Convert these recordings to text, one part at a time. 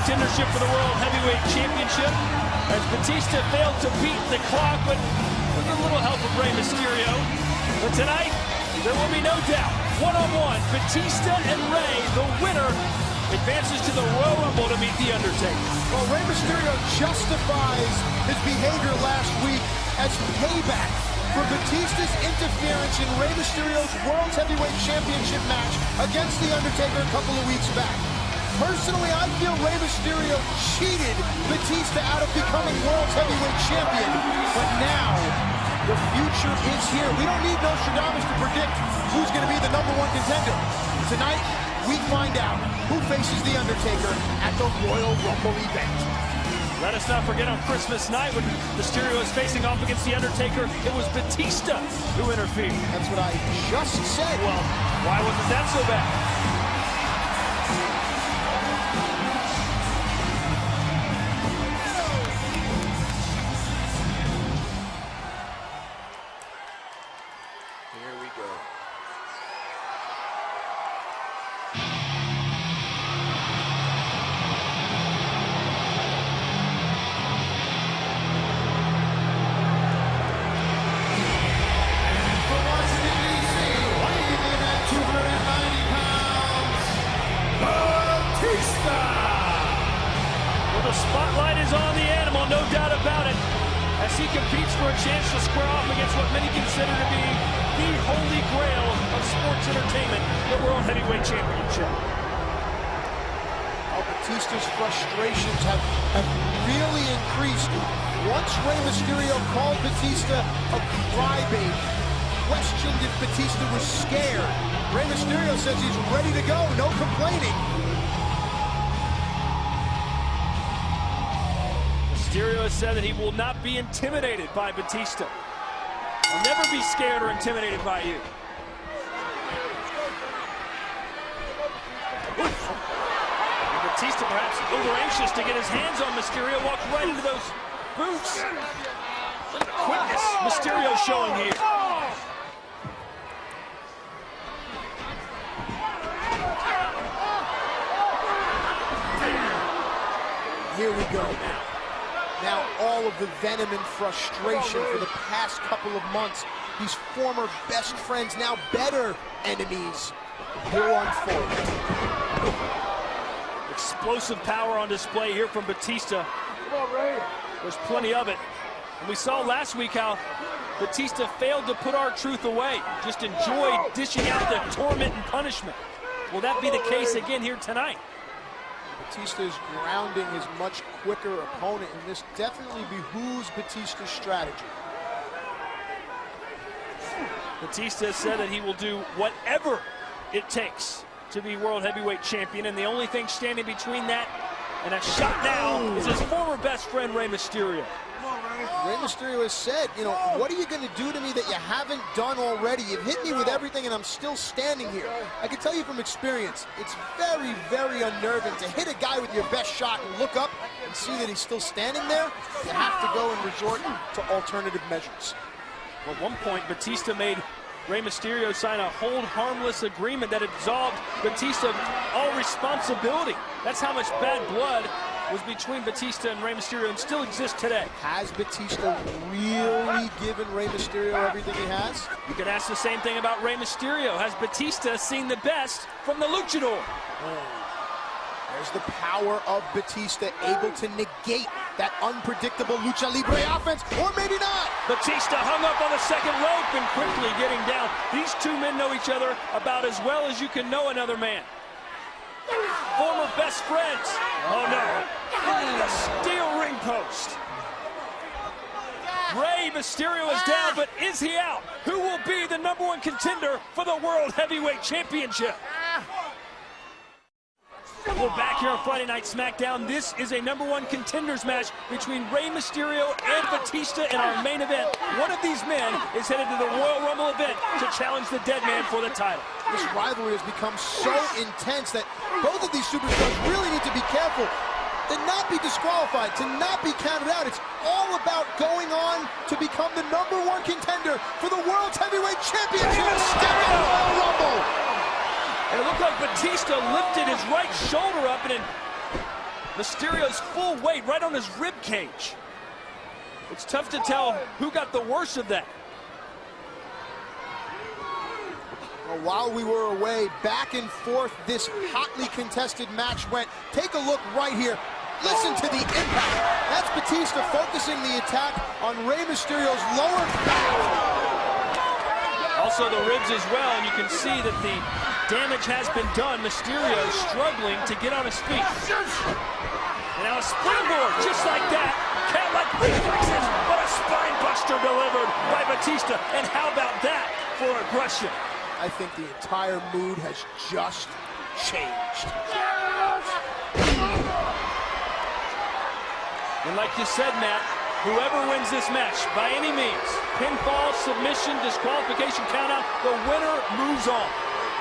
contendership for the World Heavyweight Championship, as Batista failed to beat the clock, but with a little help of Rey Mysterio. But tonight, there will be no doubt, one-on-one, Batista and Rey, the winner, advances to the Royal Rumble to meet The Undertaker. Well, Rey Mysterio justifies his behavior last week as payback for Batista's interference in Rey Mysterio's World Heavyweight Championship match against The Undertaker a couple of weeks back. Personally, I feel Rey Mysterio cheated Batista out of becoming World Heavyweight Champion, but now the future is here. We don't need Nostradamus to predict who's going to be the #1 contender. Tonight, we find out who faces The Undertaker at the Royal Rumble event. Let us not forget on Christmas night when Mysterio is facing off against The Undertaker, it was Batista who interfered. That's what I just said. Well, why wasn't that so bad? Here we go. The spotlight is on the animal, no doubt about it, as he competes for a chance to square off against what many consider to be the holy grail of sports entertainment, the World Heavyweight Championship. Batista's frustrations have really increased once Rey Mysterio called Batista a crybaby, questioned if Batista was scared. Rey Mysterio says he's ready to go, no complaining. Mysterio has said that he will not be intimidated by Batista. I'll never be scared or intimidated by you. And Batista perhaps over-anxious to get his hands on Mysterio, walks right into those boots. Look at the quickness Mysterio showing here. Here we go now. Now all of the venom and frustration for the past couple of months, these former best friends, now better enemies, will unfold. Explosive power on display here from Batista. There's plenty of it. And we saw last week how Batista failed to put R-Truth away, just enjoyed dishing out the torment and punishment. Will that be the case again here tonight? Batista is grounding his much quicker opponent, and this definitely behooves Batista's strategy. Batista said that he will do whatever it takes to be World Heavyweight Champion, and the only thing standing between that and a shot now is his former best friend, Rey Mysterio. Rey Mysterio has said, you know, what are you going to do to me that you haven't done already? You've hit me with everything and I'm still standing here. I can tell you from experience, it's very, very unnerving to hit a guy with your best shot and look up and see that he's still standing there. You have to go and resort to alternative measures. Well, at one point, Batista made Rey Mysterio sign a hold harmless agreement that absolved Batista of all responsibility. That's how much bad blood was between Batista and Rey Mysterio and still exists today. Has Batista really given Rey Mysterio everything he has? You could ask the same thing about Rey Mysterio. Has Batista seen the best from the luchador? There's the power of Batista, able to negate that unpredictable lucha libre offense, or maybe not. Batista hung up on the second rope and quickly getting down. These two men know each other about as well as you can know another man. Former best friends. Oh no, the steel ring post. Rey Mysterio is down, but is he out? Who will be the #1 contender for the World Heavyweight Championship? We're back here on Friday Night SmackDown. This is a #1 contenders match between Rey Mysterio and Batista in our main event. One of these men is headed to the Royal Rumble event to challenge the dead man for the title. This rivalry has become so intense that both of these superstars really need to be careful to not be disqualified, to not be counted out. It's all about going on to become the #1 contender for the World Heavyweight Championship. Step in the Royal Rumble. And it looked like Batista lifted his right shoulder up, and Mysterio's full weight right on his rib cage. It's tough to tell who got the worst of that. Well, while we were away, back and forth, this hotly contested match went. Take a look right here. Listen to the impact. That's Batista focusing the attack on Rey Mysterio's lower back. Also the ribs as well, and you can see that the damage has been done. Mysterio struggling to get on his feet. And now a springboard, just like that. Cat-like reflexes, but a spine buster delivered by Batista. And how about that for aggression? I think the entire mood has just changed. And like you said, Matt, whoever wins this match, by any means, pinfall, submission, disqualification, countout, the winner moves on.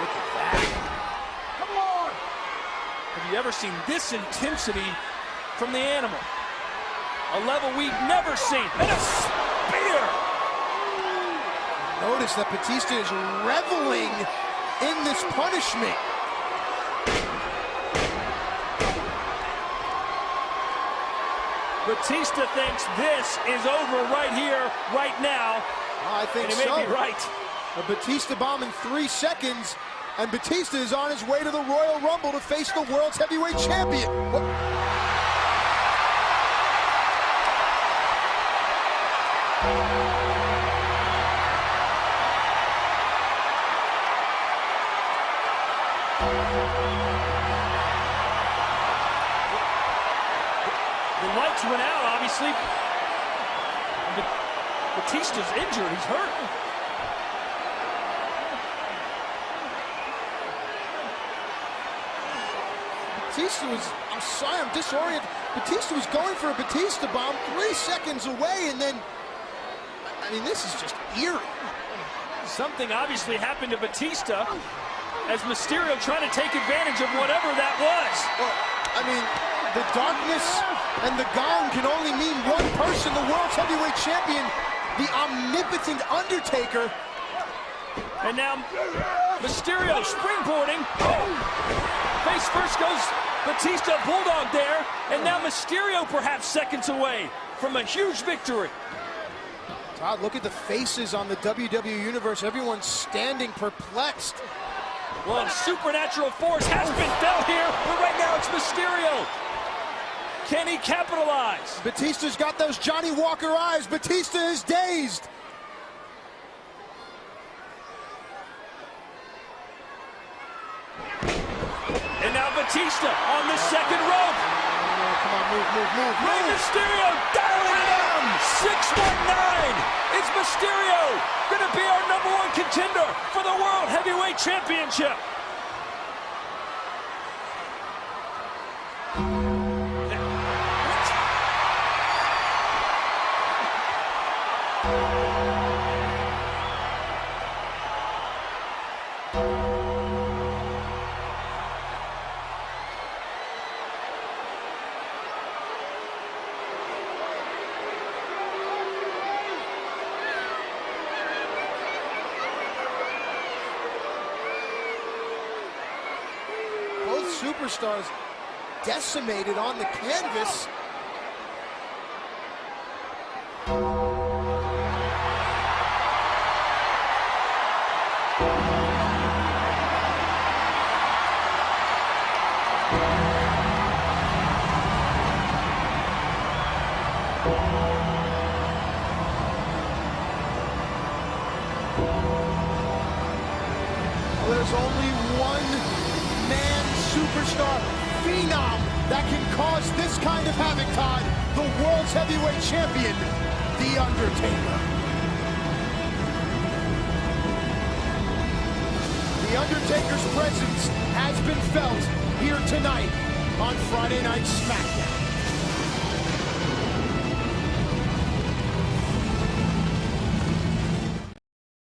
Look at that. Come on! Have you ever seen this intensity from the animal? A level we've never seen. And a spear! Notice that Batista is reveling in this punishment. Batista thinks this is over right here, right now. I think so. And he may be right. A Batista bomb in 3 seconds, and Batista is on his way to the Royal Rumble to face the world's heavyweight champion. The lights went out, obviously. Batista's injured. He's hurt. Batista was, I'm sorry, I'm disoriented. Batista was going for a Batista bomb 3 seconds away, and then, I mean, this is just eerie. Something obviously happened to Batista as Mysterio trying to take advantage of whatever that was. Well, I mean, the darkness and the gong can only mean one person, the world's heavyweight champion, the omnipotent Undertaker. And now Mysterio springboarding. Face first goes Batista, bulldog there. And now Mysterio perhaps seconds away from a huge victory. Todd, look at the faces on the WWE Universe. Everyone's standing perplexed. Well, supernatural force has been felt here, but right now it's Mysterio. Can he capitalize? Batista's got those Johnny Walker eyes. Batista is dazed. And now Batista on the second rope. Come on, move. Rey Mysterio dialing it down. 619. It's Mysterio going to be our #1 contender for the World Heavyweight Championship. Both superstars decimated on the canvas. There's only one man superstar phenom that can cause this kind of havoc, Todd. The world's heavyweight champion, The Undertaker. The Undertaker's presence has been felt here tonight on Friday Night SmackDown.